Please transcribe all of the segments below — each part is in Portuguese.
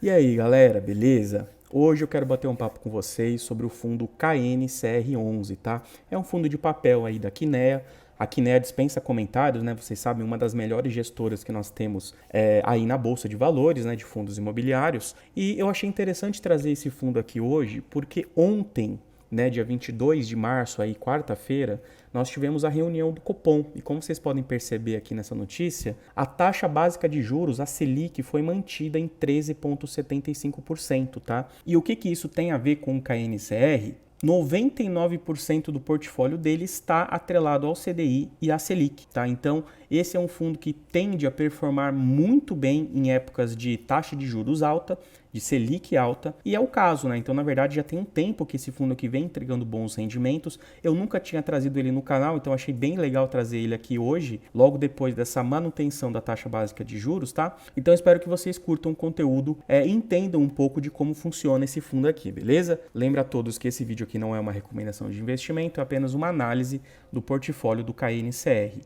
E aí, galera, beleza? Hoje eu quero bater um papo com vocês sobre o fundo KNCR11, tá? É um fundo de papel aí da Kinea. A Kinea dispensa comentários, né? Vocês sabem, uma das melhores gestoras que nós temos aí na Bolsa de Valores, né? De fundos imobiliários. E eu achei interessante trazer esse fundo aqui hoje, porque ontem, né, dia 22 de março, aí quarta-feira, nós tivemos a reunião do Copom. E como vocês podem perceber aqui nessa notícia, a taxa básica de juros, a Selic, foi mantida em 13,75%, tá? E o que isso tem a ver com o KNCR? 99% do portfólio dele está atrelado ao CDI e à Selic, tá? Então, esse é um fundo que tende a performar muito bem em épocas de taxa de juros alta, de Selic alta, e é o caso, né? Então, na verdade, já tem um tempo que esse fundo aqui vem entregando bons rendimentos. Eu nunca tinha trazido ele no canal, então achei bem legal trazer ele aqui hoje, logo depois dessa manutenção da taxa básica de juros, tá? Então, espero que vocês curtam o conteúdo e entendam um pouco de como funciona esse fundo aqui, beleza? Lembra a todos que esse vídeo aqui não é uma recomendação de investimento, é apenas uma análise do portfólio do KNCR.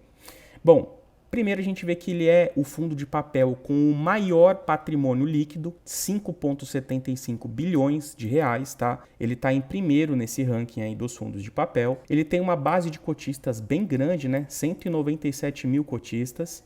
Bom, primeiro a gente vê que ele é o fundo de papel com o maior patrimônio líquido, 5,75 bilhões de reais, tá? Ele está em primeiro nesse ranking aí dos fundos de papel. Ele tem uma base de cotistas bem grande, né? 197 mil cotistas.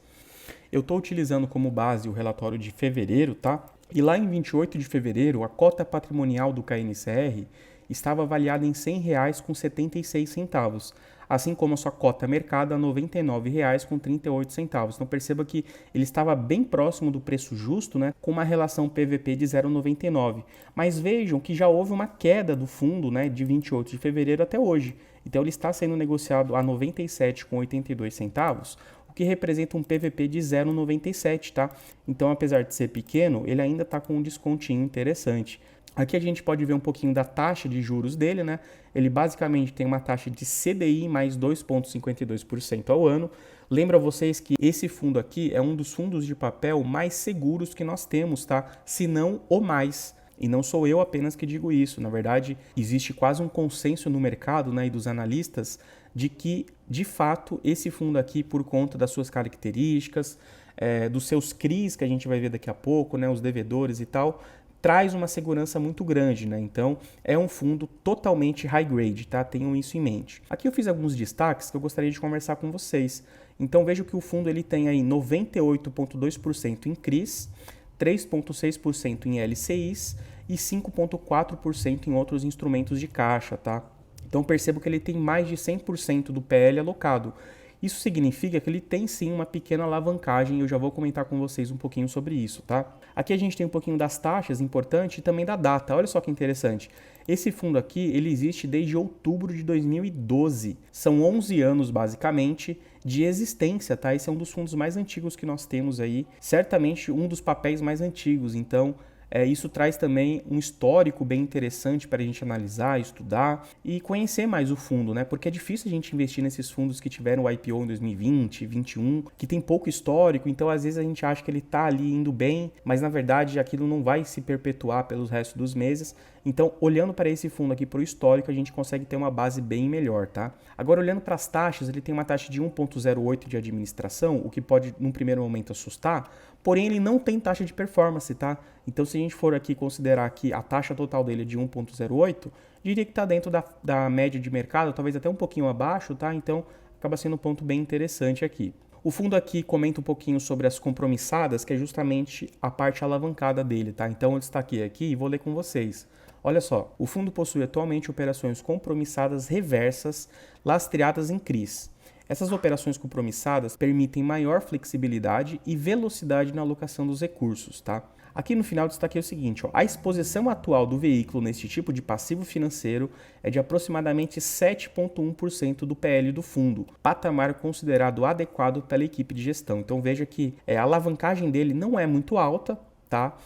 Eu estou utilizando como base o relatório de fevereiro, tá? E lá em 28 de fevereiro, a cota patrimonial do KNCR estava avaliada em R$ 100,76, assim como a sua cota mercado a R$ 99,38. Então perceba que ele estava bem próximo do preço justo, né, com uma relação PVP de 0,99. Mas vejam que já houve uma queda do fundo, né, de 28 de fevereiro até hoje. Então ele está sendo negociado a R$ 97,82, o que representa um PVP de 0,97, tá? Então, apesar de ser pequeno, ele ainda está com um descontinho interessante. Aqui a gente pode ver um pouquinho da taxa de juros dele, né? Ele basicamente tem uma taxa de CDI mais 2,52% ao ano. Lembro a vocês que esse fundo aqui é um dos fundos de papel mais seguros que nós temos, tá? Se não o mais. E não sou eu apenas que digo isso. Na verdade, existe quase um consenso no mercado, né, e dos analistas de que, de fato, esse fundo aqui, por conta das suas características, dos seus CRIs, que a gente vai ver daqui a pouco, né, os devedores e tal, traz uma segurança muito grande, né? Então, é um fundo totalmente high grade, tá? Tenham isso em mente. Aqui eu fiz alguns destaques que eu gostaria de conversar com vocês. Então, vejo que o fundo ele tem aí 98,2% em CRIs, 3,6% em LCIs e 5,4% em outros instrumentos de caixa, tá? Então, percebo que ele tem mais de 100% do PL alocado. Isso significa que ele tem sim uma pequena alavancagem e eu já vou comentar com vocês um pouquinho sobre isso, tá? Aqui a gente tem um pouquinho das taxas, importante, e também da data. Olha só que interessante. Esse fundo aqui, ele existe desde outubro de 2012. São 11 anos, basicamente, de existência, tá? Esse é um dos fundos mais antigos que nós temos aí. Certamente um dos papéis mais antigos. Então, isso traz também um histórico bem interessante para a gente analisar, estudar e conhecer mais o fundo, né? Porque é difícil a gente investir nesses fundos que tiveram o IPO em 2020, 2021, que tem pouco histórico, então às vezes a gente acha que ele está ali indo bem, mas na verdade aquilo não vai se perpetuar pelos restos dos meses. Então, olhando para esse fundo aqui, para o histórico, a gente consegue ter uma base bem melhor, tá? Agora, olhando para as taxas, ele tem uma taxa de 1,08 de administração, o que pode, num primeiro momento, assustar, porém ele não tem taxa de performance, tá? Então, se a gente for aqui considerar que a taxa total dele é de 1,08, diria que está dentro da média de mercado, talvez até um pouquinho abaixo, tá? Então, acaba sendo um ponto bem interessante aqui. O fundo aqui comenta um pouquinho sobre as compromissadas, que é justamente a parte alavancada dele, tá? Então, eu destaquei aqui e vou ler com vocês. Olha só, o fundo possui atualmente operações compromissadas reversas lastreadas em CRIs. Essas operações compromissadas permitem maior flexibilidade e velocidade na alocação dos recursos, tá? Aqui no final destaquei o seguinte, ó, a exposição atual do veículo neste tipo de passivo financeiro é de aproximadamente 7,1% do PL do fundo, patamar considerado adequado pela equipe de gestão. Então veja que a alavancagem dele não é muito alta, tá?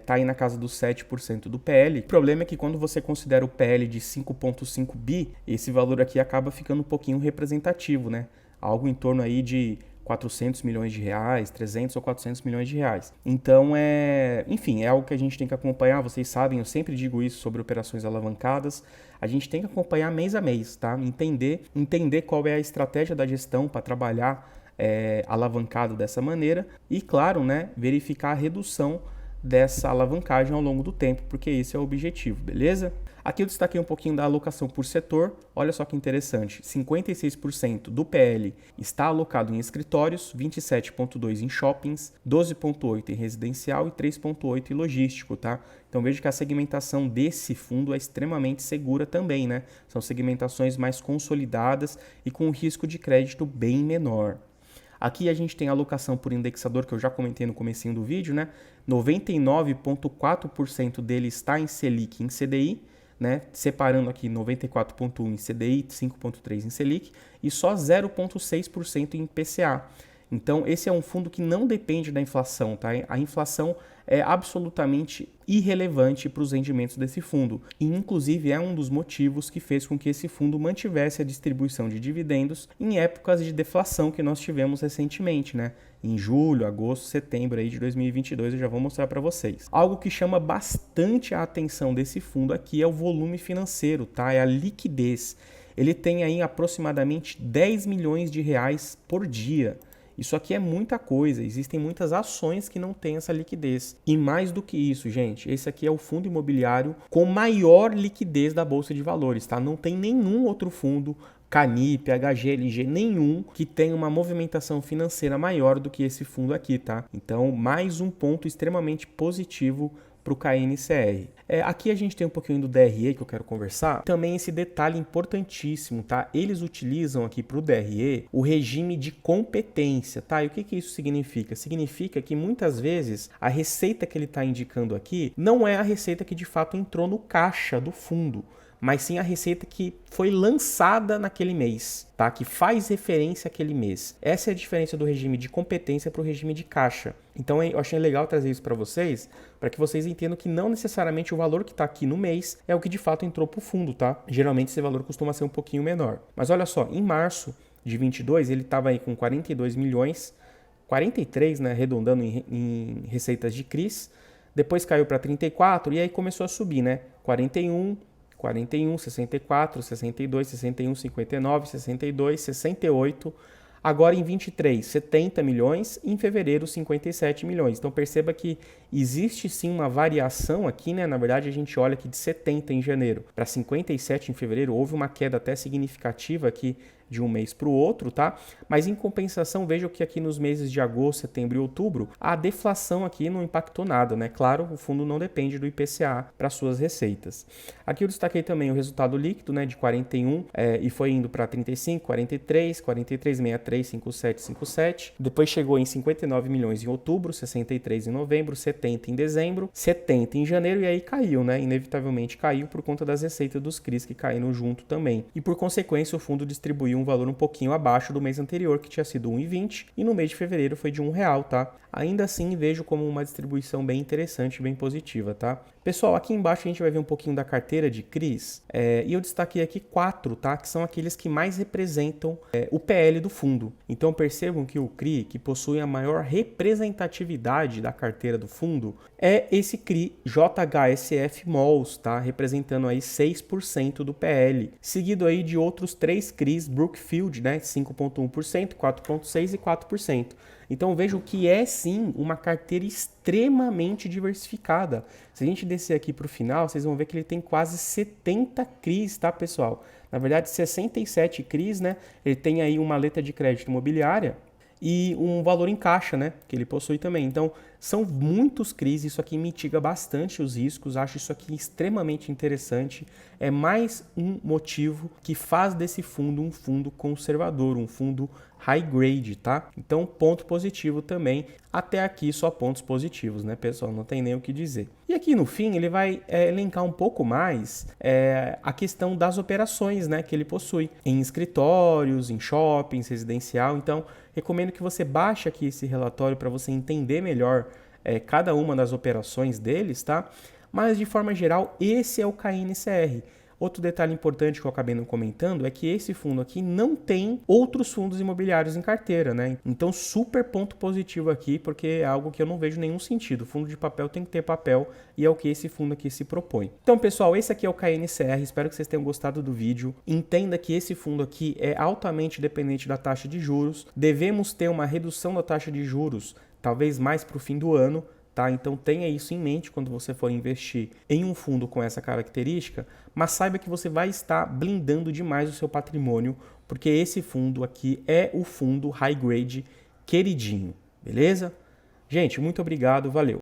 Tá aí na casa dos 7% do PL. O problema é que quando você considera o PL de 5,5 bi, esse valor aqui acaba ficando um pouquinho representativo, né? Algo em torno aí de 400 milhões de reais, 300 ou 400 milhões de reais. Então, enfim, é algo que a gente tem que acompanhar. Vocês sabem, eu sempre digo isso sobre operações alavancadas. A gente tem que acompanhar mês a mês, tá? Entender qual é a estratégia da gestão para trabalhar alavancado dessa maneira e, claro, né, verificar a redução dessa alavancagem ao longo do tempo, porque esse é o objetivo, beleza? Aqui eu destaquei um pouquinho da alocação por setor. Olha só que interessante, 56% do PL está alocado em escritórios, 27,2% em shoppings, 12,8% em residencial e 3,8% em logístico, tá? Então veja que a segmentação desse fundo é extremamente segura também, né? São segmentações mais consolidadas e com um risco de crédito bem menor. Aqui a gente tem a alocação por indexador, que eu já comentei no comecinho do vídeo, né? 99,4% dele está em Selic e em CDI, né? Separando aqui 94,1% em CDI, 5,3% em Selic e só 0,6% em IPCA. Então, esse é um fundo que não depende da inflação, tá? A inflação é absolutamente irrelevante para os rendimentos desse fundo. E, inclusive, é um dos motivos que fez com que esse fundo mantivesse a distribuição de dividendos em épocas de deflação que nós tivemos recentemente, né? Em julho, agosto, setembro aí de 2022, eu já vou mostrar para vocês. Algo que chama bastante a atenção desse fundo aqui é o volume financeiro, tá? É a liquidez. Ele tem aí aproximadamente 10 milhões de reais por dia. Isso aqui é muita coisa, existem muitas ações que não têm essa liquidez. E mais do que isso, gente, esse aqui é o fundo imobiliário com maior liquidez da Bolsa de Valores, tá? Não tem nenhum outro fundo, Canip, HGLG, nenhum que tenha uma movimentação financeira maior do que esse fundo aqui, tá? Então, mais um ponto extremamente positivo para o KNCR. Aqui a gente tem um pouquinho do DRE que eu quero conversar. Também esse detalhe importantíssimo, tá? Eles utilizam aqui para o DRE o regime de competência, tá? E o que isso significa? Significa que muitas vezes a receita que ele está indicando aqui não é a receita que de fato entrou no caixa do fundo, mas sim a receita que foi lançada naquele mês, tá? Que faz referência àquele mês. Essa é a diferença do regime de competência para o regime de caixa. Então eu achei legal trazer isso para vocês, para que vocês entendam que não necessariamente o valor que está aqui no mês é o que de fato entrou para o fundo, tá? Geralmente esse valor costuma ser um pouquinho menor. Mas olha só, em março de 22 ele estava aí com 42 milhões, 43, né, arredondando em receitas de CRIs, depois caiu para 34 e aí começou a subir, né? 41, 64, 62, 61, 59, 62, 68, agora em 23, 70 milhões, em fevereiro 57 milhões. Então perceba que existe sim uma variação aqui, né? Na verdade a gente olha aqui de 70 em janeiro para 57 em fevereiro, houve uma queda até significativa aqui de um mês para o outro, tá? Mas em compensação, vejam que aqui nos meses de agosto, setembro e outubro, a deflação aqui não impactou nada, né? Claro, o fundo não depende do IPCA para suas receitas. Aqui eu destaquei também o resultado líquido, né, de 41 e foi indo para 35, 43, 43, 63, 57, 57. Depois chegou em 59 milhões em outubro, 63 em novembro, 70 em dezembro, 70 em janeiro e aí caiu, né? Inevitavelmente caiu por conta das receitas dos CRIs que caíram junto também. E por consequência, o fundo distribuiu um valor um pouquinho abaixo do mês anterior, que tinha sido 1,20, e no mês de fevereiro foi de R$1, tá? Ainda assim, vejo como uma distribuição bem interessante, bem positiva, tá? Pessoal, aqui embaixo a gente vai ver um pouquinho da carteira de CRIs, e eu destaquei aqui 4, tá? Que são aqueles que mais representam o PL do fundo. Então percebam que o CRI, que possui a maior representatividade da carteira do fundo, é esse CRI JHSF Malls, tá? Representando aí 6% do PL, seguido aí de outros 3 CRIs Brookfield, né? 5,1%, 4,6% e 4%. Então vejam que é sim uma carteira extremamente diversificada. Se a gente descer aqui para o final, vocês vão ver que ele tem quase 70 CRIs, tá, pessoal? Na verdade, 67 CRIs, né? Ele tem aí uma letra de crédito imobiliária e um valor em caixa, né, que ele possui também. Então, são muitos CRIs, isso aqui mitiga bastante os riscos, acho isso aqui extremamente interessante. É mais um motivo que faz desse fundo um fundo conservador, um fundo high grade, tá? Então, ponto positivo também. Até aqui só pontos positivos, né, pessoal? Não tem nem o que dizer. E aqui no fim ele vai elencar um pouco mais a questão das operações, né, que ele possui em escritórios, em shoppings, residencial. Então, recomendo que você baixe aqui esse relatório para você entender melhor cada uma das operações deles, tá? Mas de forma geral, esse é o KNCR. Outro detalhe importante que eu acabei não comentando é que esse fundo aqui não tem outros fundos imobiliários em carteira, né? Então, super ponto positivo aqui, porque é algo que eu não vejo nenhum sentido. O fundo de papel tem que ter papel e é o que esse fundo aqui se propõe. Então, pessoal, esse aqui é o KNCR. Espero que vocês tenham gostado do vídeo. Entenda que esse fundo aqui é altamente dependente da taxa de juros. Devemos ter uma redução da taxa de juros, talvez mais para o fim do ano, tá? Então tenha isso em mente quando você for investir em um fundo com essa característica, mas saiba que você vai estar blindando demais o seu patrimônio, porque esse fundo aqui é o fundo high grade queridinho, beleza? Gente, muito obrigado, valeu!